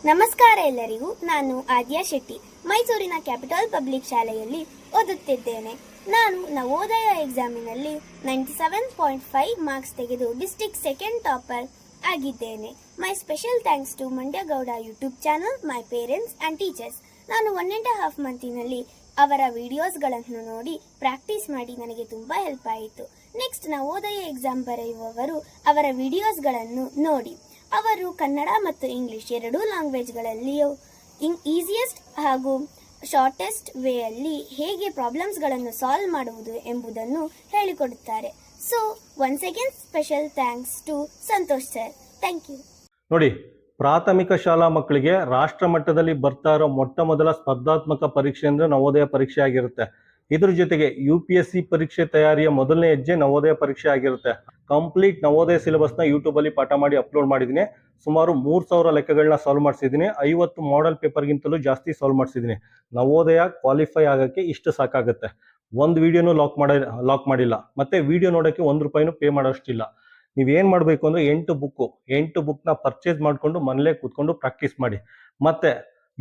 ನಮಸ್ಕಾರ ಎಲ್ಲರಿಗೂ. ನಾನು ಆದ್ಯಾ ಶೆಟ್ಟಿ ಮೈಸೂರಿನ ಕ್ಯಾಪಿಟಲ್ ಪಬ್ಲಿಕ್ ಶಾಲೆಯಲ್ಲಿ ಓದುತ್ತಿದ್ದೇನೆ. ನಾನು ನವೋದಯ ಎಕ್ಸಾಮಿನಲ್ಲಿ 97.5 ಮಾರ್ಕ್ಸ್ ತೆಗೆದು ಡಿಸ್ಟ್ರಿಕ್ಟ್ ಸೆಕೆಂಡ್ ಟಾಪರ್ ಆಗಿದ್ದೇನೆ. My special thanks to Mandya Gowda YouTube channel, my parents and teachers. ನಾನು 1.5 ಮಂತಿನಲ್ಲಿ ಅವರ ವಿಡಿಯೋಸ್ಗಳನ್ನು ನೋಡಿ ಪ್ರಾಕ್ಟೀಸ್ ಮಾಡಿ ನನಗೆ ತುಂಬಾ ಹೆಲ್ಪ್ ಆಯಿತು. ನೆಕ್ಸ್ಟ್ ನವೋದಯ ಎಕ್ಸಾಮ್ ಬರೆಯುವವರು ಅವರ ವಿಡಿಯೋಸ್ಗಳನ್ನು ನೋಡಿ. ಅವರು ಕನ್ನಡ ಮತ್ತು ಇಂಗ್ಲಿಷ್ ಎರಡೂ ಲ್ಯಾಂಗ್ವೇಜ್ಗಳಲ್ಲಿಯೂ ಈಸಿಯೆಸ್ಟ್ ಹಾಗೂ ಶಾರ್ಟೆಸ್ಟ್ ವೇಯಲ್ಲಿ ಹೇಗೆ ಪ್ರಾಬ್ಲಮ್ಸ್ಗಳನ್ನು ಸಾಲ್ವ್ ಮಾಡುವುದು ಎಂಬುದನ್ನು ಹೇಳಿಕೊಡುತ್ತಾರೆ. So once again special thanks to Santosh sir. Thank you. ನೋಡಿ, ಪ್ರಾಥಮಿಕ ಶಾಲಾ ಮಕ್ಕಳಿಗೆ ರಾಷ್ಟ್ರ ಮಟ್ಟದಲ್ಲಿ ಬರ್ತಾ ಇರೋ ಮೊಟ್ಟ ಮೊದಲ ಸ್ಪರ್ಧಾತ್ಮಕ ಪರೀಕ್ಷೆ ಅಂದ್ರೆ ನವೋದಯ ಪರೀಕ್ಷೆ ಆಗಿರುತ್ತೆ. ಇದ್ರ ಜೊತೆಗೆ UPSC ಪರೀಕ್ಷೆ ತಯಾರಿಯ ಮೊದಲನೇ ಹೆಜ್ಜೆ ನವೋದಯ ಪರೀಕ್ಷೆ ಆಗಿರುತ್ತೆ. ಕಂಪ್ಲೀಟ್ ನವೋದಯ ಸಿಲೆಬಸ್ನ ಯೂಟ್ಯೂಬ್ ಅಲ್ಲಿ ಪಾಠ ಮಾಡಿ ಅಪ್ಲೋಡ್ ಮಾಡಿದ್ದೀನಿ. ಸುಮಾರು 3000 ಲೆಕ್ಕಗಳನ್ನ ಸಾಲ್ವ್ ಮಾಡಿಸಿದ್ದೀನಿ. 50 ಮಾಡೆಲ್ ಪೇಪರ್ಗಿಂತಲೂ ಜಾಸ್ತಿ ಸಾಲ್ವ್ ಮಾಡಿಸಿದ್ದೀನಿ. ನವೋದಯ ಕ್ವಾಲಿಫೈ ಆಗಕ್ಕೆ ಇಷ್ಟು ಸಾಕಾಗುತ್ತೆ. ಒಂದು ವಿಡಿಯೋನು ಲಾಕ್ ಮಾಡಿಲ್ಲ. ಮತ್ತೆ ವಿಡಿಯೋ ನೋಡೋಕ್ಕೆ ₹1 ಪೇ ಮಾಡೋಷ್ಟಿಲ್ಲ. ನೀವೇನ್ ಮಾಡಬೇಕು ಅಂದ್ರೆ 8 ಬುಕ್ನ ಪರ್ಚೇಸ್ ಮಾಡ್ಕೊಂಡು ಮನೇಲೆ ಕೂತ್ಕೊಂಡು ಪ್ರಾಕ್ಟೀಸ್ ಮಾಡಿ. ಮತ್ತೆ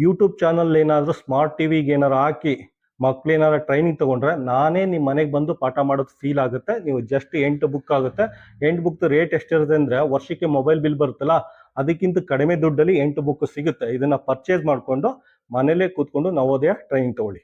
ಯೂಟ್ಯೂಬ್ ಚಾನಲ್ ಏನಾದರೂ ಸ್ಮಾರ್ಟ್ ಟಿವಿಗೆ ಏನಾರು ಹಾಕಿ ಮಕ್ಳೇನಾರ ಟ್ರೈನಿಂಗ್ ತಗೊಂಡ್ರೆ ನಾನೇ ನಿಮ್ಮ ಮನೆಗೆ ಬಂದು ಪಾಠ ಮಾಡೋದು ಫೀಲ್ ಆಗುತ್ತೆ. ನೀವು ಜಸ್ಟ್ 8 ಬುಕ್ ಆಗುತ್ತೆ. 8 ಬುಕ್ ರೇಟ್ ಎಷ್ಟಿರುತ್ತೆ ಅಂದ್ರೆ ವರ್ಷಕ್ಕೆ ಮೊಬೈಲ್ ಬಿಲ್ ಬರುತ್ತಲ್ಲ, ಅದಕ್ಕಿಂತ ಕಡಿಮೆ ದುಡ್ಡಲ್ಲಿ 8 ಬುಕ್ ಸಿಗುತ್ತೆ. ಇದನ್ನ ಪರ್ಚೇಸ್ ಮಾಡ್ಕೊಂಡು ಮನೇಲೆ ಕೂತ್ಕೊಂಡು ನವೋದಯ ಟ್ರೈನಿಂಗ್ ತಗೊಳ್ಳಿ.